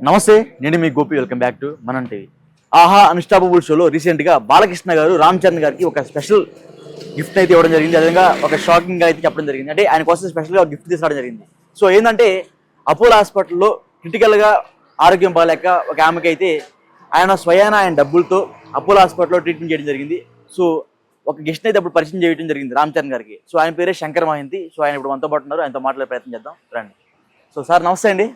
నమస్తే, నేను మీ Gopi. Welcome back to మనం టీవీ. ఆహా అన్స్టాపబుల్ షోలో రీసెంట్గా బాలకృష్ణ గారు రామ్ చరణ్ గారికి ఒక స్పెషల్ గిఫ్ట్ అయితే ఇవ్వడం జరిగింది. అదేవిధంగా ఒక షాకింగ్ అయితే చెప్పడం జరిగింది. అంటే ఆయన కోసం స్పెషల్గా గిఫ్ట్ తీసుకురావడం జరిగింది. సో ఏంటంటే అపోలో హాస్పిటల్లో క్రిటికల్గా ఆరోగ్యం బాగాలేక ఒక ఆమెకి అయితే ఆయన స్వయాన ఆయన డబ్బులతో అపోలో హాస్పిటల్లో ట్రీట్మెంట్ చేయడం జరిగింది. సో ఒక గెస్ట్ అయితే అప్పుడు పరిచయం చేయడం జరిగింది రామ్ చరణ్ గారికి. సో ఆయన పేరే శంకర్ మహంతి. సో ఆయన ఇప్పుడు మనతో పాటు ఉన్నారు. ఆయనతో మాట్లాడే ప్రయత్నం చేద్దాం రండి. సో సార్ నమస్తే అండి.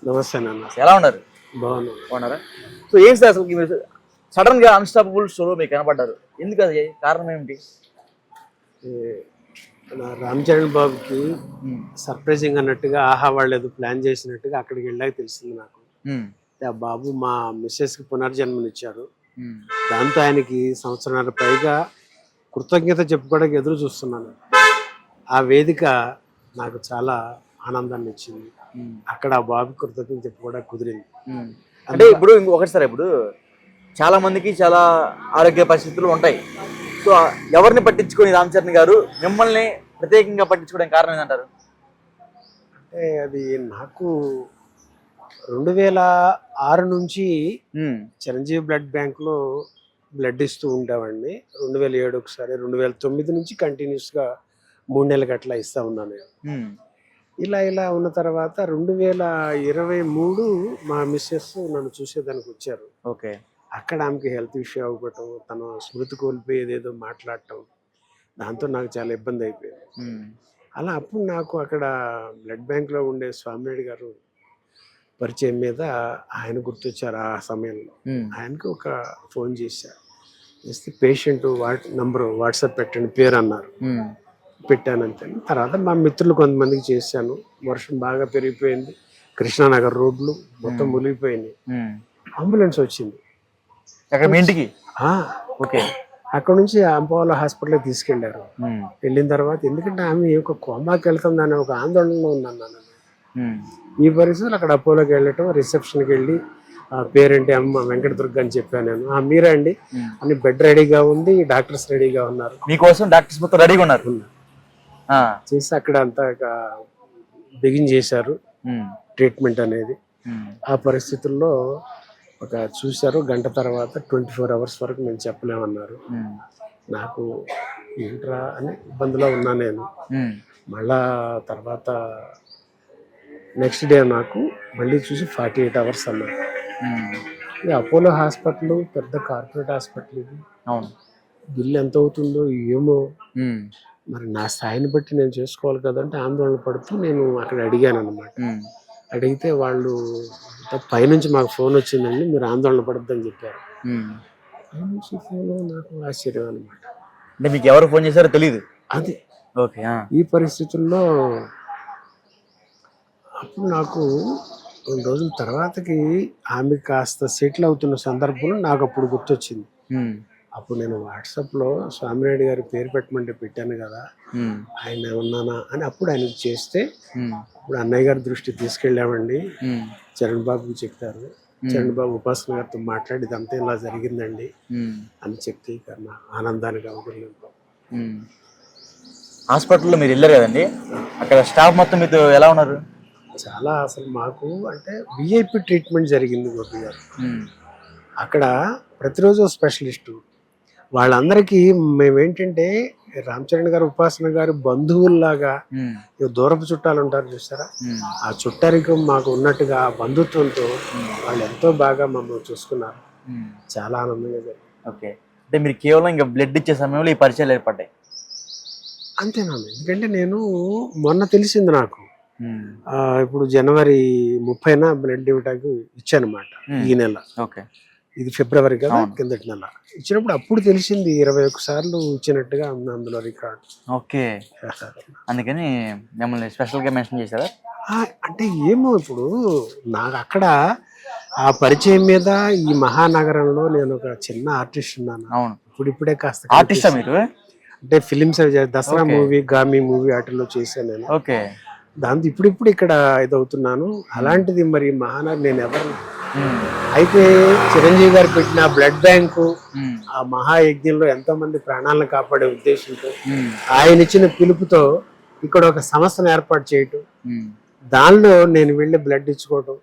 నమస్తే నాన్న. ఎలా ఉన్నారు? బాగున్నారా? సో ఏం సార్ అసలు మీరు సడన్ గా అన్స్టాపబుల్ షోలో మీకు కనపడ్డారు, ఎందుకు? అది కారణం ఏమిటి? రామ్ చరణ్ బాబుకి సర్ప్రైజింగ్ అన్నట్టుగా ఆహా వాళ్ళు ఏదో ప్లాన్ చేసినట్టుగా అక్కడికి వెళ్ళాక తెలిసింది నాకు. ఆ బాబు మా మిస్సెస్ కి పునర్జన్మనిచ్చారు. దాంతో ఆయనకి సంవత్సరాల పైగా కృతజ్ఞత చెప్పుకోవడానికి ఎదురు చూస్తున్నాను. ఆ వేదిక నాకు చాలా ఆనందాన్ని ఇచ్చింది. అక్కడ ఆ బాబు కృతజ్ఞత చెప్పుకోవడానికి కుదిరింది. అంటే ఇప్పుడు ఒకటి సార్, ఇప్పుడు చాలా మందికి చాలా ఆరోగ్య పరిస్థితులు ఉంటాయి. సో ఎవరిని పట్టించుకొని రామ్ చరణ్ గారు మిమ్మల్ని ప్రత్యేకంగా పట్టించుకోవడానికి కారణం ఏంటంటారు? అంటే అది నాకు 2006 నుంచి చిరంజీవి బ్లడ్ బ్యాంక్ లో బ్లడ్ ఇస్తూ ఉండేవాడిని. 2007 ఒకసారి, 2009 నుంచి కంటిన్యూస్గా 3 నెలలకు అట్లా ఇస్తా ఉన్నాను. ఇలా ఉన్న తర్వాత 2023 మా మిస్సెస్ నన్ను చూసేదానికి వచ్చారు. ఓకే. అక్కడ ఆమెకి హెల్త్ ఇష్యూ అవ్వటం, తన స్మృతి కోల్పోయేది ఏదో మాట్లాడటం, దాంతో నాకు చాలా ఇబ్బంది అయిపోయింది. అలా అప్పుడు నాకు అక్కడ బ్లడ్ బ్యాంక్లో ఉండే స్వామినాయుడు గారు పరిచయం మీద ఆయన గుర్తొచ్చారు. ఆ సమయంలో ఆయనకి ఒక ఫోన్ చేశారు. చేస్తే పేషెంట్ నంబరు వాట్సాప్ పెట్టండి పేరు అన్నారు. పెట్టానంతే. తర్వాత మా మిత్రులు కొంతమందికి చేశాను. వర్షం బాగా పెరిగిపోయింది, కృష్ణానగర్ రోడ్లు మొత్తం మునిగిపోయినాయి. అంబులెన్స్ వచ్చింది అక్కడ మీ ఇంటికి. ఓకే. అక్కడ నుంచి అపోలో హాస్పిటల్కి తీసుకెళ్లారు. వెళ్ళిన తర్వాత ఎందుకంటే ఆమె ఒక కోమాకి వెళ్తుందని ఒక ఆందోళనలో ఉన్నాను. ఈ పరిస్థితులు అక్కడ అపోలోకి వెళ్ళటం, రిసెప్షన్కి వెళ్ళి పేరేంటి అమ్మ వెంకటదుర్గ అని చెప్పాను నేను. మీరే అండి అని. బెడ్ రెడీగా ఉంది, డాక్టర్స్ రెడీగా ఉన్నారు. మీకోసం డాక్టర్స్ మొత్తం రెడీగా ఉన్నారు. చేసి అక్కడ అంతా బిగిన్ చేశారు ట్రీట్మెంట్ అనేది. ఆ పరిస్థితుల్లో ఒక చూశారు. గంట తర్వాత 24 hours వరకు మేము చెప్పలేమన్నారు. నాకు ఏంట్రా అని ఇబ్బందిలో ఉన్నా నేను. మళ్ళా తర్వాత నెక్స్ట్ డే నాకు మళ్ళీ చూసి 48 hours అన్నారు. ఇది అపోలో హాస్పిటల్ పెద్ద కార్పొరేట్ హాస్పిటల్. ఇది బిల్లు ఎంత అవుతుందో ఏమో, మరి నా స్థాయిని బట్టి నేను చేసుకోవాలి కదంటే ఆందోళన పడుతూ నేను అక్కడ అడిగాను అనమాట. అడిగితే వాళ్ళు పైనుంచి మాకు ఫోన్ వచ్చిందండి, మీరు ఆందోళన పడద్దని చెప్పారు. పైనుంచి ఫోన్ నాకు ఆశ్చర్యం అనమాట. అంటే మీకు ఎవరు ఫోన్ చేశారో తెలియదు. అదే. ఓకే. ఈ పరిస్థితుల్లో అప్పుడు నాకు 2 రోజుల తర్వాతకి ఆమె కాస్త సెటిల్ అవుతున్న సందర్భంలో నాకు అప్పుడు గుర్తొచ్చింది. అప్పుడు నేను వాట్సాప్లో స్వామినాయుడు గారి పేరు పెట్టమంటే పెట్టాను కదా, ఆయన ఉన్నానా అని అప్పుడు ఆయనకు చేస్తే, ఇప్పుడు అన్నయ్య గారి దృష్టి తీసుకెళ్ళామండి, చరణ్ బాబుకి చెప్తారు. చరణ్ బాబు ఉపాసన గారితో మాట్లాడి ఇదంతా ఇలా జరిగిందండి అని చెప్తే కన్నా ఆనందానికి అవగలేదు. హాస్పిటల్లో మీరు వెళ్ళారు కదండి, అక్కడ స్టాఫ్ మొత్తం మీతో ఎలా ఉన్నారు? చాలా అసలు మాకు అంటే విఐపి ట్రీట్మెంట్ జరిగింది గోపి గారు. అక్కడ ప్రతిరోజు స్పెషలిస్టు. వాళ్ళందరికీ మేమేంటంటే రామ్ చరణ్ గారు ఉపాసన గారు బంధువుల్లాగా, దూరపు చుట్టాలు ఉంటారు చూస్తారా, ఆ చుట్టారికం మాకు ఉన్నట్టుగా ఆ బంధుత్వంతో వాళ్ళు ఎంతో బాగా మమ్మల్ని చూసుకున్నారు. చాలా ఆనందంగా జరిగింది. ఓకే. అంటే మీరు కేవలం ఇంకా బ్లడ్ ఇచ్చే సమయంలో ఈ పరిచయాలు ఏర్పడ్డాయి అంతేనా? ఎందుకంటే నేను మొన్న తెలిసింది నాకు, ఇప్పుడు జనవరి 30న బ్లడ్ ఇవ్వడానికి ఇచ్చానమాట ఈ నెల. ఓకే. ఇది ఫిబ్రవరి కదా, కిందటి నెల ఇచ్చినప్పుడు అప్పుడు తెలిసింది 21 సార్లు ఇచ్చినట్టుగా ఉంది అందులో రికార్డ్. ఓకే. అందుకని మిమ్మల్ని స్పెషల్గా మెన్షన్ చేశారా? అంటే ఏమో ఇప్పుడు నాకు అక్కడ ఆ పరిచయం మీద ఈ మహానగరంలో నేను ఒక చిన్న ఆర్టిస్ట్ ఉన్నాను. అవును. ఇప్పుడిప్పుడే కాస్త ఆర్టిస్టా మీరు? అంటే films Dasara movie, Gaami movie వాటిల్లో చేశాను నేను. ఓకే. దాంతో ఇప్పుడిప్పుడు ఇక్కడ ఇదవుతున్నాను. అలాంటిది మరి మహానగర్ నేను ఎవరు. అయితే చిరంజీవి గారు పెట్టిన బ్లడ్ బ్యాంకు, ఆ మహాయజ్ఞంలో ఎంతో మంది ప్రాణాలను కాపాడే ఉద్దేశంతో ఆయన ఇచ్చిన పిలుపుతో ఇక్కడ ఒక సంస్థను ఏర్పాటు చేయటం, దానిలో నేను వెళ్ళి బ్లడ్ ఇచ్చుకోవటం,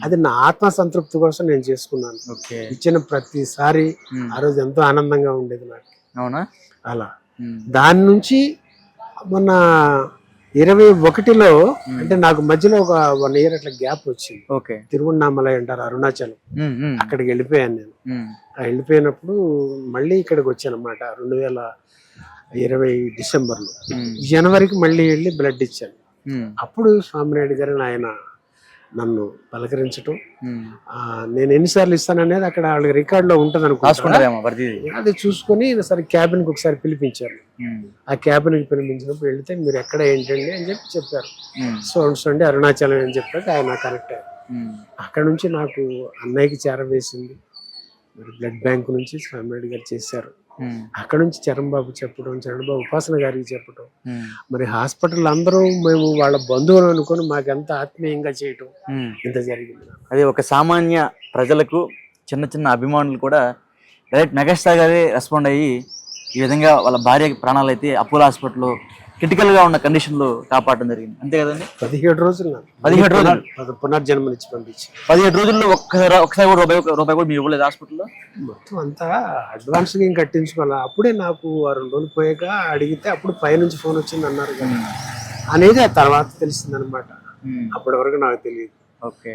అది నా ఆత్మ సంతృప్తి కోసం నేను చేసుకున్నాను. ఓకే. ఇచ్చిన ప్రతిసారి ఆ రోజు ఎంతో ఆనందంగా ఉండేది నాకు. అవునా? అలా దాని నుంచి మొన్న 21లో అంటే నాకు మధ్యలో ఒక 1 year అట్లా గ్యాప్ వచ్చింది. ఓకే. తిరువన్నామలై అంటారు, అరుణాచలం, అక్కడికి వెళ్ళిపోయాను నేను. వెళ్ళిపోయినప్పుడు మళ్ళీ ఇక్కడికి వచ్చాను అనమాట 2020 డిసెంబర్లో. జనవరికి మళ్ళీ వెళ్ళి బ్లడ్ ఇచ్చాను. అప్పుడు స్వామినాయుడు గారు ఆయన నన్ను పలకరించడం, నేను ఎన్నిసార్లు ఇస్తాననేది అక్కడ వాళ్ళకి రికార్డులో ఉంటుంది అనుకుంటున్నాను. అది చూసుకొని సరే క్యాబిన్కి ఒకసారి పిలిపించారు. ఆ క్యాబిన్కి పిలిపించినప్పుడు వెళితే మీరు ఎక్కడ ఏంటండి అని చెప్పారు. సో అండి అరుణాచలం అని చెప్పాక ఆయన కరెక్ట్ అయ్యారు. అక్కడ నుంచి నాకు అన్నయ్యకి చేరవేసింది. మరి బ్లడ్ బ్యాంక్ నుంచి స్వామినాయుడు గారు చేశారు. అక్కడ నుంచి చరణ్ బాబు చెప్పడం, చరణ్ బాబు ఉపాసన గారికి చెప్పడం, మరి హాస్పిటల్ అందరూ మేము వాళ్ళ బంధువులు అనుకుని మాకెంత ఆత్మీయంగా చేయటం, ఇంత జరిగింది. అది ఒక సామాన్య ప్రజలకు చిన్న చిన్న అభిమానులు కూడా డైరెక్ట్ మెగాస్టార్ గారే రెస్పాండ్ అయ్యి ఈ విధంగా వాళ్ళ భార్య ప్రాణాలు అయితే అపోలో హాస్పిటల్లో క్రిటికల్ గా ఉన్న కండిషన్ లో కాపాడడం జరిగింది. అంతే కదండి? 17 రోజులు పునర్జన్మనిచ్చి పంపించి 17 రోజుల్లో ఒక్కసారి కూడా రూపాయి కూడా మీరు ఇవ్వలేదు హాస్పిటల్లో? మొత్తం అంతా అడ్వాన్స్ గా కట్టించుకోవాలా. అప్పుడే నాకు 2 రోజులు పోయాక అడిగితే అప్పుడు పైనుంచి ఫోన్ వచ్చింది అన్నారు కదా అనేది ఆ తర్వాత తెలిసింది అనమాట. అప్పటి వరకు నాకు తెలియదు.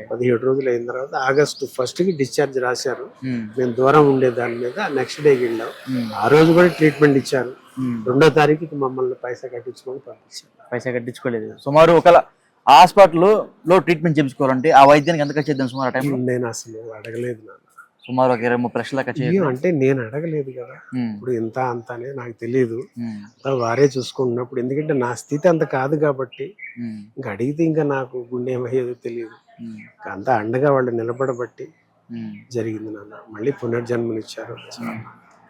17 రోజులు అయిన తర్వాత August 1st డిశ్చార్జ్ రాశారు. మేము దూరం ఉండే దాని మీద నెక్స్ట్ డేకి వెళ్ళాం. ఆ రోజు కూడా ట్రీట్మెంట్ ఇచ్చారు. 2వ తారీఖుకి మమ్మల్ని పైసా కట్టించుకొని పంపించారు. పైసా కట్టించుకోలేదు. సుమారు ఒక హాస్పిటల్లో ట్రీట్మెంట్ చేయించుకోవాలంటే ఆ వైద్యానికి ఎంత ఖర్చు చేద్దాం సుమారు? టైం నేను అసలు అడగలేదు నాన్న. సుమారు ఒక 20-30 లక్షల ఖర్చు అంటే నేను అడగలేదు కదా. ఇప్పుడు ఇంత అంత అనేది నాకు తెలియదు. వారే చూసుకుంటున్నప్పుడు, ఎందుకంటే నా స్థితి అంత కాదు కాబట్టి ఇంకా అడిగితే ఇంకా నాకు గుండె ఏమయ్యేదో తెలియదు. అంతా అండగా వాళ్ళు నిలబడబట్టి జరిగింది నాన్న. మళ్ళీ పునర్జన్మనిచ్చారు.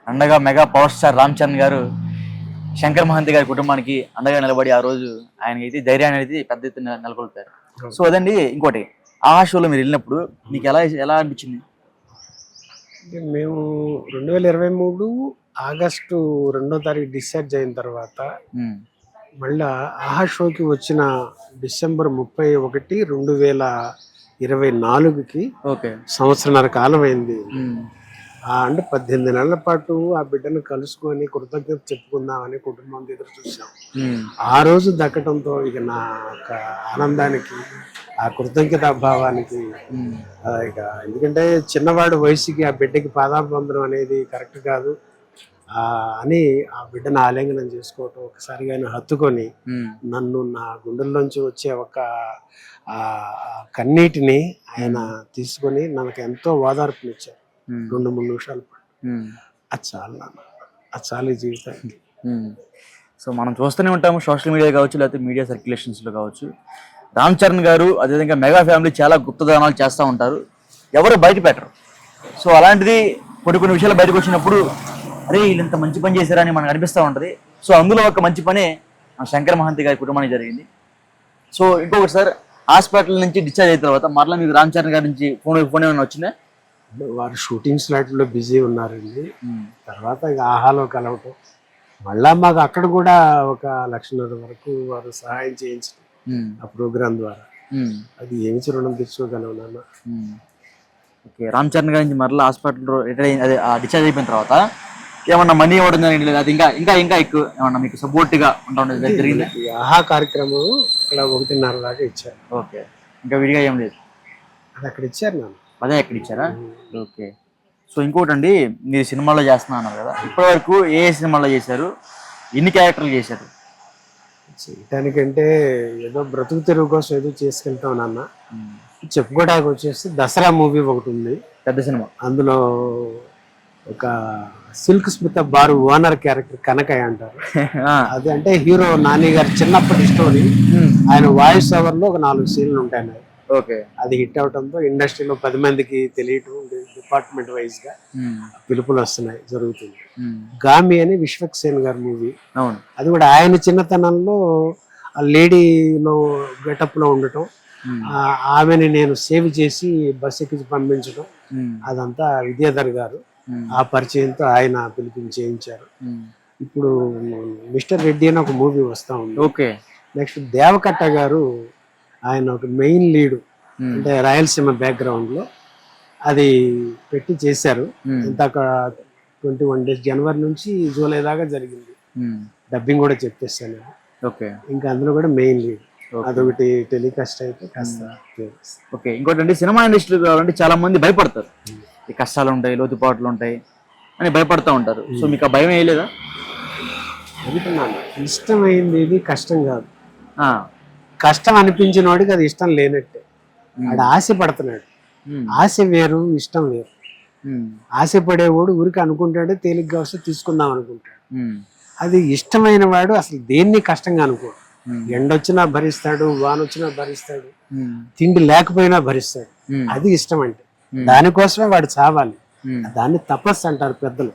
అండగా mega power star Ram Charan గారు శంకర్ మహంతి గారి కుటుంబానికి అండగా నిలబడి ఆ రోజు ఆయన అయితే ధైర్యాన్ని అనేది పెద్ద ఎత్తున నెలకొల్పారు. సో అదండి. ఇంకోటి, ఆ షోలో మీరు వెళ్ళినప్పుడు మీకు ఎలా అనిపించింది? మేము 2023 ఆగస్టు 2వ తారీఖు డిశ్చార్జ్ అయిన తర్వాత మళ్ళా ఆహా షోకి వచ్చిన డిసెంబర్ 31, 2024కి సంవత్సరన్నర కాలం అయింది. అంటే 18 నెలల పాటు ఆ బిడ్డను కలుసుకొని కృతజ్ఞత చెప్పుకుందామని కుటుంబంతో ఎదురు చూసాం. ఆ రోజు దక్కడంతో ఇక నా ఆనందానికి, ఆ కృతజ్ఞతా భావానికి ఇక, ఎందుకంటే చిన్నవాడు వయసుకి ఆ బిడ్డకి పాదాభివందనం అనేది కరెక్ట్ కాదు అని ఆ బిడ్డను ఆలింగనం చేసుకోవటం, ఒకసారిగా ఆయన హత్తుకొని నన్ను నా గుండెల్లోంచి వచ్చే ఒక కన్నీటిని ఆయన తీసుకొని నాకు ఎంతో ఓదార్పునిచ్చారు. 2-3 నిమిషాలు అది చాలు, అది చాలు ఈ జీవితానికి. సో మనం చూస్తూనే ఉంటాము, సోషల్ మీడియా కావచ్చు, లేకపోతే మీడియా సర్క్యులేషన్స్లో కావచ్చు, రామ్ చరణ్ గారు అదేవిధంగా మెగా ఫ్యామిలీ చాలా గుప్తదానాలు చేస్తూ ఉంటారు, ఎవరు బయట పెట్టరు. సో అలాంటిది కొన్ని విషయాలు బయటకు వచ్చినప్పుడు అరే వీళ్ళు ఇంత మంచి పని చేశారని మనకు అనిపిస్తూ ఉంటుంది. సో అందులో ఒక మంచి పనే శంకర్ మహంతి గారి కుటుంబానికి జరిగింది. సో ఇంకొకటి సార్, హాస్పిటల్ నుంచి డిశ్చార్జ్ అయిన తర్వాత మరలా మీకు రామ్ చరణ్ గారి నుంచి ఫోన్ ఏమైనా వచ్చిందా? వారు షూటింగ్ స్లాట్లో బిజీ ఉన్నారండి. తర్వాత ఇక ఆహాలో కలవటం, మళ్ళా మాకు అక్కడ కూడా 1,00,000 వరకు వారు సహాయం చేయించడం ఆ ప్రోగ్రామ్ ద్వారా. అది ఏమి రుణం తెచ్చుకోగలవు నాన్న. ఓకే. రామ్ చరణ్ గారి నుంచి మరలా హాస్పిటల్లో డిశ్చార్జ్ అయిపోయిన తర్వాత ఏమన్నా మనీ ఇవ్వడం జరిగింది? అది ఇంకా ఎక్కువ ఏమన్నా మీకు సపోర్ట్ గా ఉండడం జరిగింది? ఆహా కార్యక్రమం ఇక్కడ 1:30 దాకా ఇచ్చారు. ఓకే. ఇంకా విడిగా ఏం లేదు? అది అక్కడ ఇచ్చారు నాన్న. అదే ఎక్కడ ఇచ్చారా? ఓకే. సో ఇంకోటి అండి, మీరు సినిమాలో చేస్తున్నా అన్నారు కదా, ఇప్పటి వరకు ఏ సినిమాలో చేశారు, ఎన్ని క్యారెక్టర్లు చేశారు? చేయటానికంటే ఏదో బ్రతుకు తెరువు కోసం ఏదో చేసుకెళ్తాం నాన్న. చెప్పుకోవడానికి వచ్చేసి దసరా మూవీ ఒకటి ఉంది, పెద్ద సినిమా. అందులో ఒక సిల్క్ స్మిత బారు ఓనర్ క్యారెక్టర్ కనకయ్య అంటారు. అది అంటే హీరో నాని గారి చిన్నప్పటి స్టోరీ. ఆయన వాయిస్ ఓవర్ లో ఒక 4 సీన్లు ఉంటాయి. ఓకే. అది హిట్ అవడంతో ఇండస్ట్రీలో 10 మందికి తెలియటం, డిపార్ట్మెంట్ వైజ్ గా పిలుపులు వస్తున్నాయి, జరుగుతుంది. గామి అని విశ్వక్సేన్ గారి మూవీ. అది కూడా ఆయన చిన్నతనంలో ఆ లేడీలో గెటప్ లో ఉండటం, ఆమెని నేను సేవ్ చేసి బస్ ఎక్కించి పంపించడం, అదంతా విద్యాధర్ గారు ఆ పరిచయంతో ఆయన పిలిపించేయించారు. ఇప్పుడు మిస్టర్ రెడ్డి అని ఒక మూవీ వస్తా ఉంది. ఓకే. నెక్స్ట్ దేవకట్ట గారు ఆయన ఒక మెయిన్ లీడు, అంటే రాయలసీమ బ్యాక్గ్రౌండ్ లో అది పెట్టి చేశారు. ఇంతక 21 days జనవరి నుంచి జూలై దాకా జరిగింది. డబ్బింగ్ కూడా చెప్పేస్తాను. ఓకే, ఇంకా అందులో కూడా మెయిన్ లీడ్. అదొకటి టెలికాస్ట్ అయితే కాస్త ఫేమస్. ఓకే. ఇంకోటి అంటే సినిమా ఇండస్ట్రీ కావాలంటే చాలా మంది భయపడతారు. ఈ కష్టాలు ఉంటాయి, లోతుపాట్లు ఉంటాయి అని భయపడతా ఉంటారు. సో మీకు ఆ భయం వేయలేదా? అనుకున్నాను, ఇష్టమైంది ఇది కష్టం కాదు. కష్టం అనిపించిన వాడికి అది ఇష్టం లేనట్టే. వాడు ఆశ పడుతున్నాడు. ఆశ వేరు, ఇష్టం వేరు. ఆశపడేవాడు ఊరికి అనుకుంటాడు, తేలిగ్గా వస్తే తీసుకుందాం అనుకుంటాడు. అది ఇష్టమైన వాడు అసలు దేన్ని కష్టంగా అనుకోడు. ఎండొచ్చినా భరిస్తాడు, వానొచ్చినా భరిస్తాడు, తిండి లేకపోయినా భరిస్తాడు. అది ఇష్టం అంటే. దానికోసమే వాడు చావాలి. దాన్ని తపస్సు అంటారు పెద్దలు.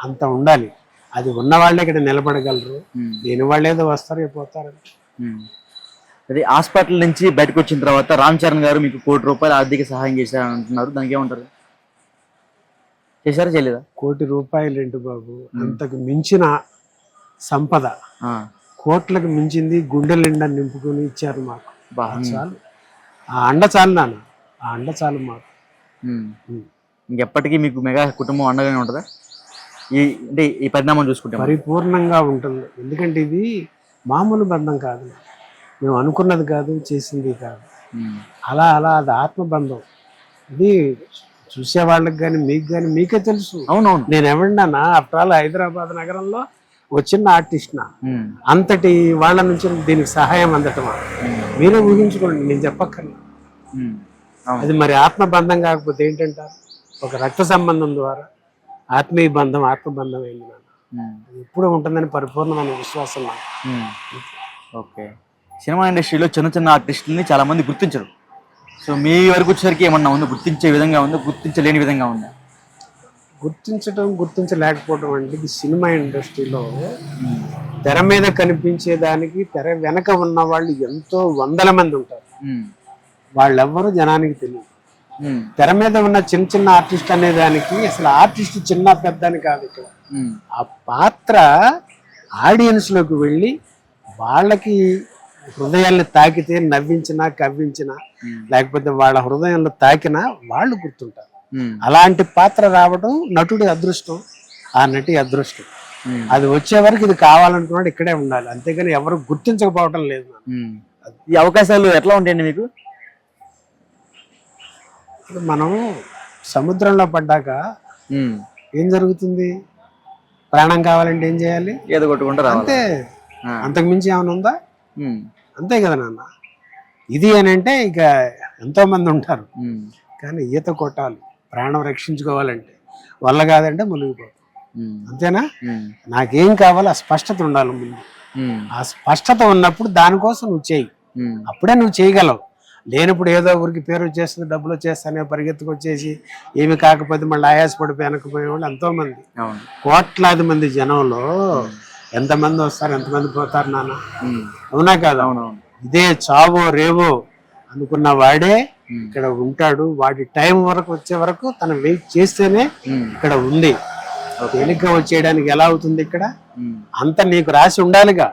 అంత ఉండాలి. అది ఉన్న వాళ్ళే ఇక్కడ నిలబడగలరు. లేని వాళ్ళు ఏదో వస్తారు పోతారు. అదే హాస్పిటల్ నుంచి బయటకు వచ్చిన తర్వాత రామ్ చరణ్ గారు మీకు ₹1 కోటి ఆర్థిక సహాయం చేశారని అంటున్నారు. దానికి ఏమంటారు? చేశారా చేయలేదా? ₹1 కోటి ఏంటి బాబు, అంతకు మించిన సంపద, కోట్లకు మించింది గుండెల నిండా నింపుకొని ఇచ్చారు మాకు. చాలు, ఆ అండ చాలు నాన్న, ఆ అండ చాలు మాకు. ఇంకెప్పటికీ మీకు మెగా కుటుంబం అండగానే ఉంటుందా? అంటే ఈ పరిణామం చూసుకుంటే పరిపూర్ణంగా ఉంటుంది. ఎందుకంటే ఇది మామూలు బంధం కాదు. మేము అనుకున్నది కాదు, చేసింది కాదు. అలా అలా అది ఆత్మబంధం. ఇది చూసే వాళ్ళకి కానీ మీకు కానీ మీకే తెలుసు. అవునవును, నేను ఎవరినా ఆఫ్టర్ ఆల్ హైదరాబాద్ నగరంలో ఒక చిన్న ఆర్టిస్ట్ నా, అంతటి వాళ్ళ నుంచి దీనికి సహాయం అందటమా మీరే ఊహించుకోండి. నేను చెప్పక్కర్లేదు. అది మరి ఆత్మబంధం కాకపోతే ఏంటంటారు? ఒక రక్త సంబంధం ద్వారా ఆత్మీయ బంధం, ఆత్మబంధం ఏంటి నాన్న, ఎప్పుడూ ఉంటుందని పరిపూర్ణమైన విశ్వాసం. ఓకే. సినిమా ఇండస్ట్రీలో చిన్న చిన్న ఆర్టిస్టులని చాలా మంది గుర్తించరు. సో మీ వరకు వచ్చేసరికి ఏమన్నా ఉందో, గుర్తించే విధంగా ఉందో, గుర్తించలేని విధంగా ఉందా? గుర్తించడం, గుర్తించలేకపోవడం అంటే ఇది సినిమా ఇండస్ట్రీలో తెర మీద కనిపించేదానికి తెర వెనక ఉన్న వాళ్ళు ఎంతో వందల మంది ఉంటారు. వాళ్ళెవ్వరూ జనానికి తెలియదు. తెర మీద ఉన్న చిన్న చిన్న ఆర్టిస్ట్ అనే దానికి అసలు ఆర్టిస్ట్ చిన్న పెద్ద అని కాదు. ఇక్కడ ఆ పాత్ర ఆడియన్స్ లోకి వెళ్ళి వాళ్ళకి హృదయాల్ని తాకితే, నవ్వించినా, కవ్వించినా, లేకపోతే వాళ్ళ హృదయంలో తాకినా వాళ్ళు గుర్తుంటారు. అలాంటి పాత్ర రావడం నటుడి అదృష్టం, ఆ నటి అదృష్టం. అది వచ్చే వరకు ఇది కావాలనుకున్నాడు ఇక్కడే ఉండాలి. అంతేగాని ఎవరు గుర్తించకపోవటం లేదు. ఈ అవకాశాలు ఎట్లా ఉంటాయండి మీకు? ఇప్పుడు మనం సముద్రంలో పడ్డాక ఏం జరుగుతుంది? ప్రాణం కావాలంటే ఏం చేయాలి? ఏదో కొట్టుకుంటారు అంతే. అంతకు మించి ఏమైనా ఉందా? అంతే కదా నాన్న. ఇది అని అంటే ఇక ఎంతో మంది ఉంటారు. కానీ ఈత కొట్టాలి, ప్రాణం రక్షించుకోవాలంటే వల్ల కాదంటే మునిగిపోతాం. అంతేనా? నాకేం కావాలో ఆ స్పష్టత ఉండాలి ముందు. ఆ స్పష్టత ఉన్నప్పుడు దానికోసం నువ్వు చేయి, అప్పుడే నువ్వు చేయగలవు. లేనప్పుడు ఏదో ఊరికి పేరు వచ్చేస్తుంది, డబ్బులు వచ్చేస్తానే పరిగెత్తుకొచ్చేసి ఏమి కాకపోతే మళ్ళీ ఆయాసపడిపోయి వెనకపోయే వాళ్ళు ఎంతో మంది. కోట్లాది మంది జనంలో ఎంతమంది వస్తారు, ఎంతమంది పోతారు నాన్న? అవునా కాదు? ఇదే చావో రేవో అనుకున్న వాడే ఇక్కడ ఉంటాడు. వాడి టైం వరకు వచ్చే వరకు తన వెయిట్ చేస్తేనే ఇక్కడ ఉంది. తేలిగ్గా వచ్చేయడానికి ఎలా అవుతుంది? ఇక్కడ అంత నీకు రాసి ఉండాలిగా,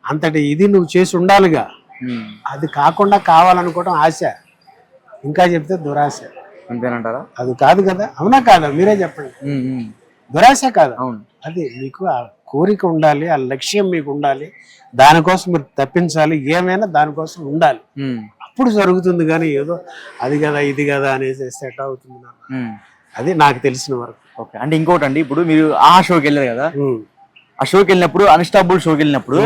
అంతటి ఇది నువ్వు చేసి ఉండాలిగా. అది కాకుండా కావాలనుకోవడం ఆశ, ఇంకా చెప్తే దురాశ. అంతేనంటారా? అది కాదు కదా? అవునా కాదా? మీరే చెప్పండి. దురాశ కాదు. అది మీకు ఆ కోరిక ఉండాలి, ఆ లక్ష్యం మీకు ఉండాలి. దానికోసం మీరు తప్పించాలి, ఏమైనా దానికోసం ఉండాలి. అప్పుడు జరుగుతుంది. కానీ ఏదో అది కదా ఇది కదా అనేసి సెట్ అవుతుంది. అది నాకు తెలిసిన వరకు. ఓకే. అంటే ఇంకోటి అండి, ఇప్పుడు మీరు ఆ షోకి వెళ్ళారు కదా, ఆ షోకి వెళ్ళినప్పుడు, అన్స్టాపబుల్ షోకి వెళ్ళినప్పుడు,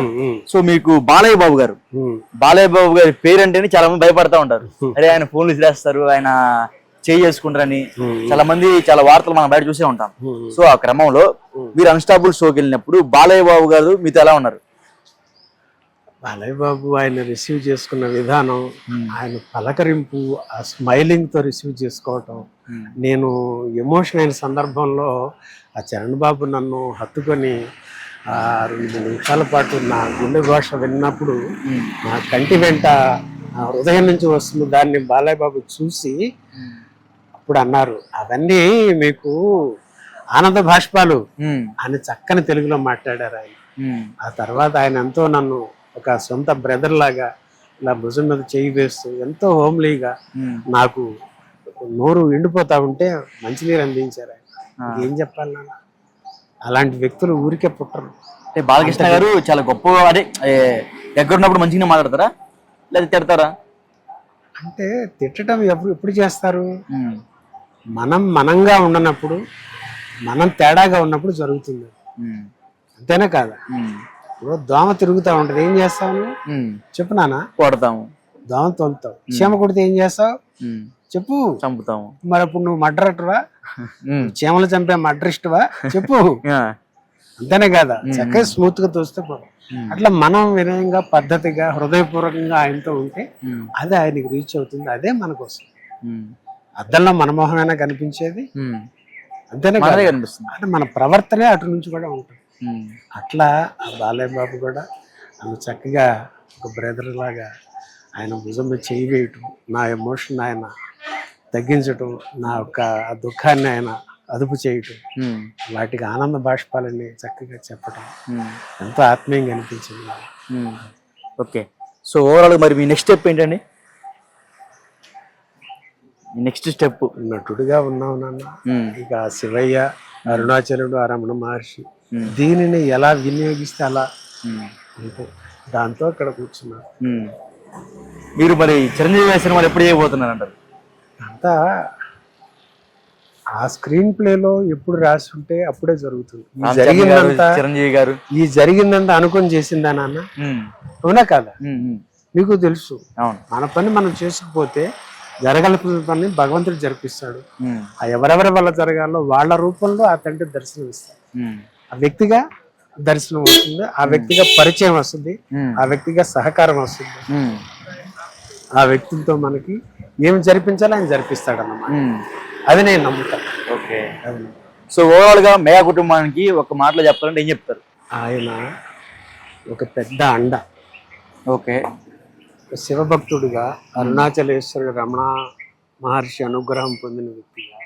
సో మీకు బాలయ్య బాబు గారి పేరు అంటేనే చాలా మంది భయపడతా ఉంటారు. అరే ఆయన ఫోన్లు విసిరేస్తారు, ఆయన చేసుకుంటారని చాలా మంది, చాలా వార్తలు మనం బయట చూసే ఉంటాం. సో ఆ క్రమంలో మీరు అన్స్టాపబుల్ షోకి వెళ్ళినప్పుడు బాలయ్య బాబు గారు మీతో ఎలా ఉన్నారు? బాలయ్య బాబు ఆయన రిసీవ్ చేసుకున్న విధానం, ఆయన పలకరింపు, ఆ స్మైలింగ్ తో రిసీవ్ చేసుకోవటం. నేను ఎమోషన్ అయిన సందర్భంలో ఆ చరణ్ బాబు నన్ను హత్తుకొని 2 నిమిషాల పాటు నా గుండె ఘోష విన్నప్పుడు నా కంటి వెంట హృదయం నుంచి వస్తుంది. దాన్ని బాలయ్య బాబు చూసి అప్పుడు అన్నారు, అవన్నీ మీకు ఆనంద భాష్పాలు అని చక్కని తెలుగులో మాట్లాడారు ఆయన. ఆ తర్వాత ఆయన ఎంతో నన్ను ఒక సొంత బ్రదర్ లాగా ఇలా భుజం మీద చేయి వేస్తూ ఎంతో హోమ్లీగా ఉమ్. నాకు నోరు ఎండిపోతా ఉంటే మంచినీరు అందించారు ఆయన. ఏం చెప్పాలి నాన్న, అలాంటి వ్యక్తులు ఊరికే పుట్టరు. అంటే బాలకృష్ణ గారు చాలా గొప్ప, అదే దగ్గర ఉన్నప్పుడు మంచిగా మాట్లాడతారా లేదా తిడతారా? అంటే తిట్టడం ఎప్పుడు చేస్తారు? ఉమ్. మనంగా ఉండనప్పుడు, మనం తేడాగా ఉన్నప్పుడు జరుగుతుంది. ఉమ్. అంతేనా కాదా? ఉమ్. ఇప్పుడు దోమ తిరుగుతా ఉంటది, ఏం చేస్తావు నువ్వు? ఉమ్. చెప్పు నాన్న. కొడతాము. దోమ తోలుతావు. చీమ కొడితే ఏం చేస్తావు? ఉమ్. చెప్పు. చంపుతాము. మరి అప్పుడు నువ్వు మర్డరటవా? ఉమ్. చీమలు చంపే మర్డరిస్టువా? చెప్పు. ఆ. అంతేనే కదా? చక్కగా స్మూత్ గా తోస్తే పోదు. అట్లా మనం వినయంగా, పద్ధతిగా, హృదయపూర్వకంగా ఆయనతో ఉంటే ఉమ్. అదే ఆయనకి రీచ్ అవుతుంది. అదే మనకు వస్తుంది. ఉమ్. అద్దంలో మన మొహమైనా కనిపించేది, ఉమ్. అంతేనే మనదే కదా? కనిపిస్తుంది. అంటే మన ప్రవర్తనే అటు నుంచి కూడా ఉంటుంది. ఉమ్. అట్లా ఆ బాలయ్య బాబు కూడా నన్ను చక్కగా ఒక బ్రదర్ లాగా ఆయన భుజం మీద చేయి వేయటం, నా ఎమోషన్ ఆయన తగ్గించటం, నా యొక్క ఆ దుఃఖాన్ని ఆయన అదుపు చేయటం, ఉమ్. వాటికి ఆనంద బాష్పాలని చక్కగా చెప్పటం ఉమ్. ఎంతో ఆత్మీయంగా అనిపించింది నాకు. ఉమ్. ఓకే. సో ఓవరాల్ మరి మీ నెక్స్ట్ స్టెప్ ఏంటండి? Next step? నటుడిగా ఉన్నావు నాన్న. ఇక ఆ శివయ్య, అరుణాచలుడు, ఆ రమణ మహర్షి దీనిని ఎలా వినియోగిస్తే అలా అంటే దాంతో అక్కడ కూర్చున్నారు. మీరు మరి చిరంజీవి సినిమాలు ఎప్పుడు చేయబోతున్నారు అంటారు? అంతా ఆ స్క్రీన్ ప్లేలో ఎప్పుడు రాసి ఉంటే అప్పుడే జరుగుతుంది. ఈ జరిగిందంతా చిరంజీవి గారు జరిగిందంతా అనుకొని చేసిందా నాన్న? అవునా కాదా? మీకు తెలుసు, అవును. మన పని మనం చేసుకుపోతే జరగాల్సిన పని భగవంతుడు జరిపిస్తాడు. ఆ ఎవరెవరి వల్ల జరగాలో వాళ్ళ రూపంలో ఆ తండ్రి దర్శనం ఇస్తాడు. ఆ వ్యక్తిగా దర్శనం వస్తుంది, ఆ వ్యక్తిగా పరిచయం వస్తుంది, ఆ వ్యక్తిగా సహకారం వస్తుంది. ఆ వ్యక్తులతో మనకి ఏమి జరిపించాలో ఆయన జరిపిస్తాడు అన్నమాట. అది నేను నమ్ముతాను. ఓకే. సో ఓవరాల్ గా మెగా కుటుంబానికి ఒక మాటలో చెప్పాలంటే ఏం చెప్తారు? ఆయన ఒక పెద్ద అండ. ఓకే. శివభక్తుడిగా, అరుణాచలేశ్వరుడు, రమణ మహర్షి అనుగ్రహం పొందిన వ్యక్తిగా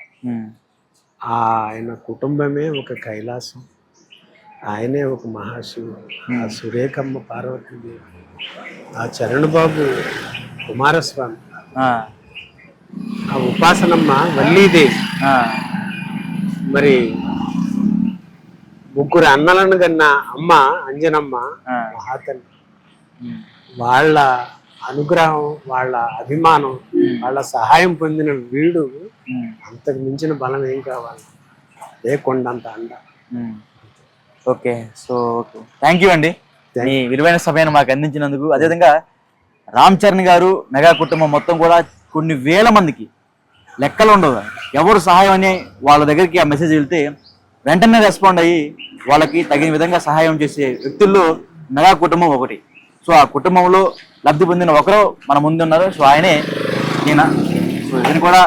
ఆయన కుటుంబమే ఒక కైలాసం, ఆయనే ఒక మహాశివుడు. ఆ సురేఖమ్మ పార్వతీదేవి, ఆ చరణ్ బాబు కుమారస్వామి, ఆ ఉపాసనమ్మ వల్లీదేవి, మరి ముగ్గురు అన్నలను కన్న అమ్మ అంజనమ్మ మహాతల్లి, వాళ్ళ అనుగ్రహం, వాళ్ళ అభిమానం, వాళ్ళ సహాయం పొందిన వీడు అంతకు మించిన బలం ఏం కావాలి? ఏ కొండంత అండ. Okay. So okay, thank you అండి మీ విలువైన సమయాన్ని మాకు అందించినందుకు. అదేవిధంగా రామ్ చరణ్ గారు మెగా కుటుంబం మొత్తం కూడా కొన్ని వేల మందికి లెక్కలు ఉండవు, ఎవరు సహాయం అని వాళ్ళ దగ్గరికి ఆ మెసేజ్ వెళ్తే వెంటనే రెస్పాండ్ అయ్యి వాళ్ళకి తగిన విధంగా సహాయం చేసే వ్యక్తుల్లో మెగా కుటుంబం ఒకటి. సో ఆ కుటుంబంలో లబ్ధి పొందిన ఒకరు మన ముందు ఉన్నారు. సో ఆయనే ఈయన. సో ఈయన కూడా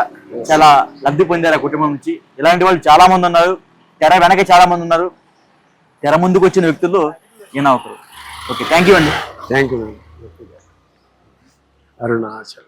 చాలా లబ్ధి పొందారు ఆ కుటుంబం నుంచి. ఇలాంటి వాళ్ళు చాలా మంది ఉన్నారు, తెర వెనక చాలా మంది ఉన్నారు. తెర ముందుకు వచ్చిన వ్యక్తుల్లో ఈయన ఒకరు. ఓకే, థ్యాంక్ యూ అండి. Thank you Arunachal.